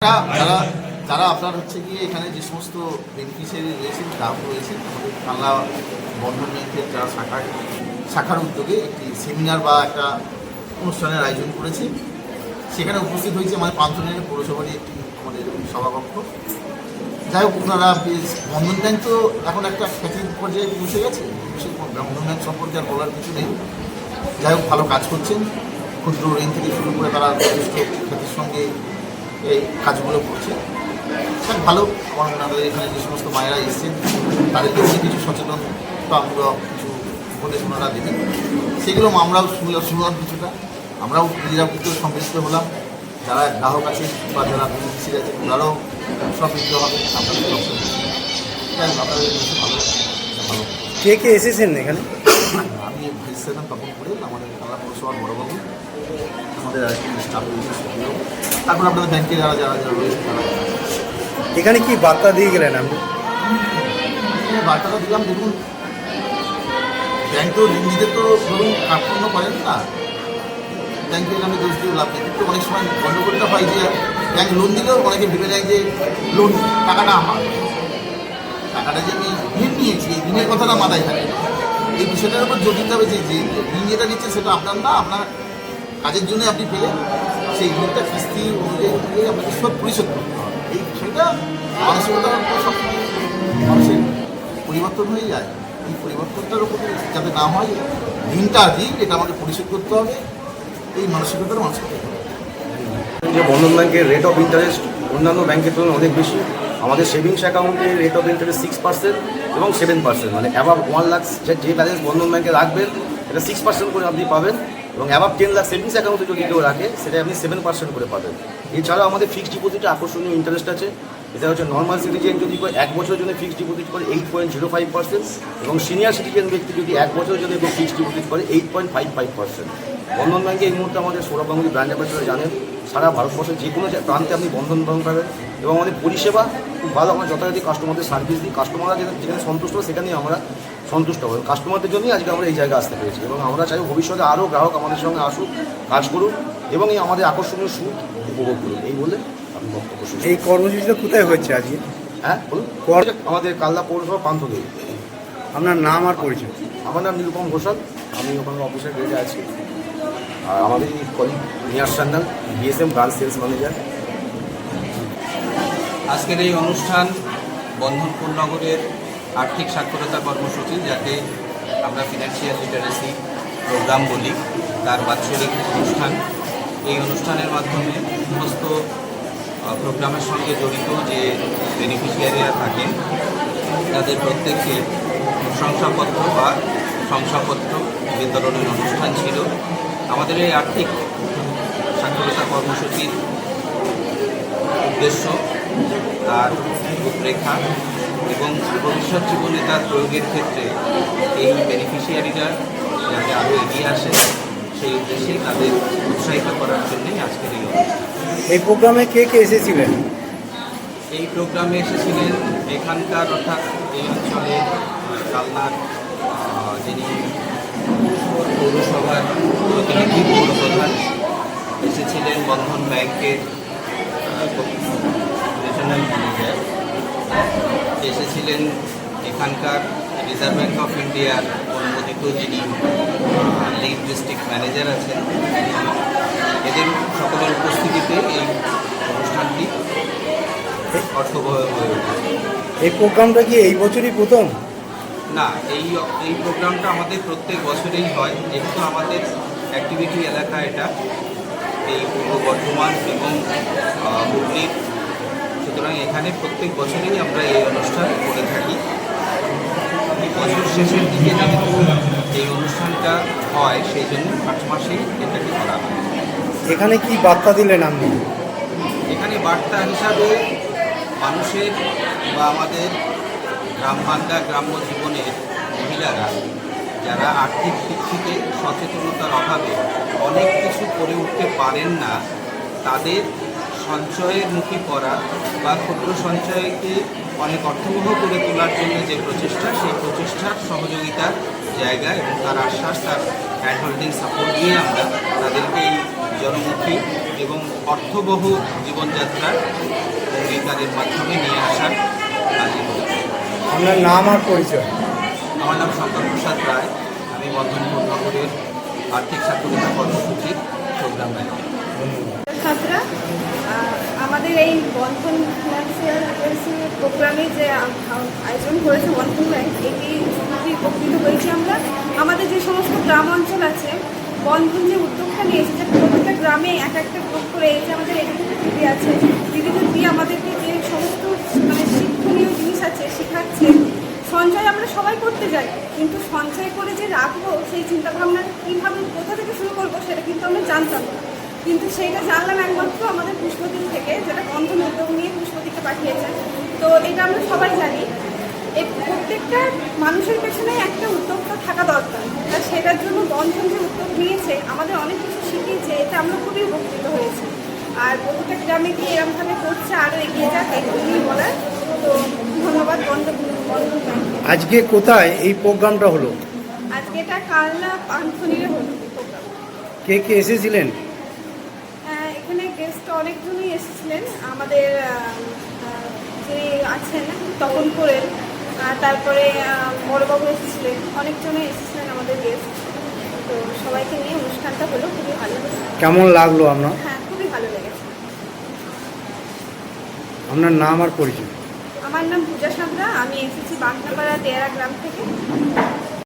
যারা যারা আপনার হচ্ছে গিয়ে এখানে যে সমস্ত বেনিফিশিয়ারি রয়েছেন গ্রাহক রয়েছেন আমাদের কানলা বন্ধন ব্যাংকের যারা শাখার উদ্যোগে একটি সেমিনার বা একটা অনুষ্ঠানের আয়োজন করেছে। সেখানে উপস্থিত হয়েছে আমাদের পান্থনের পৌরসভারই একটি আমাদের সভাকক্ষ। যাই হোক, আপনারা বেশ বন্ধন ব্যাংক তো এখন একটা খ্যাতির পর্যায়ে পৌঁছে গেছে, বন্ধন ব্যাংক সম্পর্কে আর বলার কিছু নেই। যাই হোক, ভালো কাজ করছেন, ক্ষুদ্র ঋণ থেকে শুরু করে তারা যথেষ্ট খ্যাতির সঙ্গে এই কাজগুলো করছে। ভালো, আমার আমাদের এখানে যে সমস্ত মায়েরা এসছেন তাদেরকে অনেক কিছু সচেতনতামূলক কিছু উপদেশ ওনারা দেবেন, সেগুলো আমরাও শুনলাম কিছুটা, আমরাও নিজেরা কিন্তু সমৃদ্ধ হলাম। যারা গ্রাহক আছে বা যারা বেনিফিশিয়ারি আছে ওনারাও সমৃদ্ধ হবে আপনাদের লক্ষ্য। আপনাদের ভালো ভালো কে কে এসেছেন এখানে? আমি ভাইস চেয়ারম্যান তপন করে আমাদের কানলা পৌরসভার বড়বাবু, আমাদের আরেকটি স্টাফ রয়েছে, তারপর আপনাদের ব্যাংকে যারা যারা যারা রয়েছে তারা। এখানে কি বার্তা দিয়ে গেলেন আপনি? বার্তাটা দিলাম, দেখুন ব্যাংক তো ঋণ দিতে তো ধরুন কার্পণ্য করেন না, ব্যাংকের নামে দোষ দিয়ে লাভ নেই। কিন্তু অনেক সময় গণ্ডগোলটা হয় যে ব্যাংক লোন দিলেও অনেকে ভেবে নেয় যে লোন টাকাটা আমার, টাকাটা যে আমি ঋণ নিয়েছি এই ঋণের কথাটা মাথায় থাকে। এই বিষয়টার উপর জোর দিতে হবে যে ঋণ যেটা নিচ্ছে সেটা আপনার না, আপনার কাজের জন্য আপনি পেলেন, সেই ঋণটা কিস্তি অনুযায়ী আপনাকে শোধ পরিশোধ করতে হবে। এই বিষয়টা মানসিকতার উপর সব মানুষের পরিবর্তন হয়ে যায়। এই পরিবর্তনটার উপর যাতে না হয়, ঋণটা ঋণ এটা আমাকে পরিশোধ করতে হবে, এই মানসিকতার মানুষের যে বন্ধন ব্যাংকের রেট অফ ইন্টারেস্ট অন্যান্য ব্যাংকের তুলনায় অনেক বেশি। আমাদের সেভিংস অ্যাকাউন্টের রেট অফ ইন্টারেস্ট 6% এবং 7%, মানে অ্যাবাভ 1 লাখ যে ব্যালেন্স বন্ধন ব্যাংকে রাখবেন এটা 6% করে আপনি পাবেন, এবং অ্যাবাভ 10 লাখ সেভিংস অ্যাকাউন্টে যদি কেউ রাখে সেটা আপনি 7% করে পাবেন। এছাড়াও আমাদের ফিক্সড ডিপোজিটে আকর্ষণীয় ইন্টারেস্ট আছে। এটা হচ্ছে নর্মাল সিটিজেন যদি করে 1 বছরের জন্য ফিক্সড ডিপোজিট করে 8.05%, এবং সিনিয়র সিটিজেন ব্যক্তি যদি 1 বছরের জন্য ফিক্সড ডিপোজিট করে 8.55%। বন্ধন ব্যাংকে এই মুহূর্তে আমাদের সৌরভ গাঙ্গুলি ব্র্যান্ড অ্যাম্বাসেডর জানেন, সারা ভারতবর্ষের যে কোনো প্রান্তে আপনি বন্ধন ব্যাংক পাবেন, এবং আমাদের পরিষেবা খুব ভালো। আমরা যথাযথ কাস্টমারদের সার্ভিস দিই, কাস্টমাররা যেখানে সন্তুষ্ট হয় সেখানেই আমরা সন্তুষ্ট হই। কাস্টমারদের জন্যই আজকে আমরা এই জায়গায় আসতে পেরেছি, এবং আমরা চাই ভবিষ্যতে আরও গ্রাহক আমাদের সঙ্গে আসুক, কাজ করুন এবং এই আমাদের আকর্ষণীয় সুখ উপভোগ করুন। এই বলে আমি বক্তব্য শুনি। এই কর্মসূচিটা কোথায় হচ্ছে আজকে? হ্যাঁ বলুন। আমাদের কালনা পৌরসভা পান্থদেবী। আপনার নাম আর পরিচয়? আমার নাম নিরুপম ঘোষাল, আমি ওখানে অফিসের গ্রেডে আছি। আর আমাদের colleague Niyar Sanyal, BSM branch sales manager. আজকের এই অনুষ্ঠান বন্ধনপুর নগরের আর্থিক সাক্ষরতা কর্মসূচি, যাকে আমরা ফিনান্সিয়াল লিটারেসি প্রোগ্রাম বলি, তার বাৎসরিক অনুষ্ঠান। এই অনুষ্ঠানের মাধ্যমে সমস্ত প্রোগ্রামের সঙ্গে জড়িত যে বেনিফিশিয়ারিরা থাকেন তাদের প্রত্যেককে শংসাপত্র বা শংসাপত্র বিতরণের অনুষ্ঠান ছিল। আমাদের এই আর্থিক সাক্ষরতা কর্মসূচির উদ্দেশ্য, তার রূপরেখা এবং ভবিষ্যৎ জীবনে তার প্রয়োগের ক্ষেত্রে এই বেনিফিশিয়ারিরা যাতে আরও এগিয়ে আসে সেই উদ্দেশ্যে তাদের উৎসাহিত করার জন্যই আজকের এই অনুষ্ঠান। এই প্রোগ্রামে কে কে এসেছিলেন? এই প্রোগ্রামে এসেছিলেন এখানকার, অর্থাৎ এই অঞ্চলের কালনার যিনি পৌরসভার প্রতিনিধি পৌরপ্রধান, এসেছিলেন বন্ধন ব্যাংকের রিজনাল ম্যানেজার, এসেছিলেন এখানকার রিজার্ভ ব্যাঙ্ক অফ ইন্ডিয়ার অনুমোদিত যিনি লিড ডিস্ট্রিক্ট ম্যানেজার আছেন। এদের সকলের উপস্থিতিতে এই অনুষ্ঠানটি অর্থবহ হয়ে ওঠে। এই প্রোগ্রামটা কি এই বছরই প্রথম? না, এই প্রোগ্রামটা আমাদের প্রত্যেক বছরেই হয়, যেহেতু আমাদের অ্যাক্টিভিটি এলাকা এটা এই পূর্ব বর্ধমান এবং হুগলির, সুতরাং এখানে প্রত্যেক বছরেই আমরা এই অনুষ্ঠান করে থাকি। বছর শেষের দিকে যেহেতু এই অনুষ্ঠানটা হয় সেই জন্য মার্চ মাসেই এটাকে করা হয়। এখানে কি বার্তা দিলেন আপনি? এখানে বার্তা হিসাবে মানুষের বা আমাদের গ্রামবাংলা গ্রাম্য জীবনের মহিলারা যারা আর্থিক দিক থেকে সচেতনতার অভাবে অনেক কিছু করে উঠতে পারেন না, তাদের সঞ্চয়ের মুখী করা বা ক্ষুদ্র সঞ্চয়কে অনেক অর্থবহ করে তোলার জন্য যে প্রচেষ্টা, সেই প্রচেষ্টার সহযোগিতার জায়গা এবং তার আশ্বাস, তার হ্যান্ড হোল্ডিং সাপোর্ট দিয়ে আমরা তাদেরকে এই জনমুখী এবং অর্থবহ জীবনযাত্রার অঙ্গীকারের মাধ্যমে নিয়ে আসার কাজই হল। আপনার নাম আর পরিচয়। আমার নাম শঙ্কর প্রসাদ রায়, আমি বন্ধনপুর নগরের আর্থিক সাক্ষরতা কর্মসূচির প্রোগ্রাম ম্যানেজার। ছাত্রা আমাদের এই বন্ধন ফিনান্সিয়াল প্রোগ্রামে যে আয়োজন করেছে বন্ধন ব্যাংক, এটি খুবই উপকৃত হয়েছি আমরা। আমাদের যে সমস্ত গ্রাম অঞ্চল আছে, বন্ধন যে উদ্যোগটা নিয়েছে যে প্রত্যেকটা গ্রামে এক একটা গ্রুপ করে, এই যে আমাদের এডুকেটেড দিদি আছে, দিদিদের দিয়ে আমাদেরকে যে সমস্ত শিক্ষণীয় জিনিস আছে শেখাচ্ছে। সঞ্চয় আমরা সবাই করতে যাই, কিন্তু সঞ্চয় করে যে রাখবো সেই চিন্তাভাবনা কীভাবে কোথা থেকে শুরু করবো সেটা কিন্তু আমরা জানতাম না। কিন্তু সেইটা জানলাম একমাত্র আমাদের পুষ্পদ্বীপ থেকে, যেটা বন্ধন উদ্যোগ নিয়ে পুষ্পদ্বীপকে পাঠিয়েছে। তো এটা আমরা সবাই জানি, এই প্রত্যেকটা মানুষের পেছনে একটা উদ্যোক্তা থাকা দরকার। আর সেটার জন্য বন্ধন যে উদ্যোগ নিয়েছে আমাদের অনেক কিছু শিখিয়েছে, এতে আমরা খুবই উপকৃত হয়েছি। আর প্রত্যেকটা গ্রামে গিয়ে এরকমভাবে করছে, আরও এগিয়ে যাক, এগুলোই বলার। তো ধন্যবাদ বন্ধন ব্যাংক। আজকে কোথায় এই প্রোগ্রামটা হলো? আজকে এটা কালনা পান্থনিরে হলো প্রোগ্রাম। কে কে এসেছিলেন? এখানে গেস্ট অনেকজনই এসেছিলেন। আমাদের যে আছেন তপন করেন, তারপরে বড়বাবু এসেছিলেন, অনেকজনই এসেছিলেন আমাদের গেস্ট। তো সবাইকে নিয়ে অনুষ্ঠানটা হলো, খুবই ভালো হলো। কেমন লাগলো আপনার? হ্যাঁ, খুবই ভালো লেগেছে। আপনার নাম আর পরিচয়। আমার নাম পূজা সাঁতরা, আমি এসেছি বাগনাপাড়া দেয়ারা গ্রাম থেকে।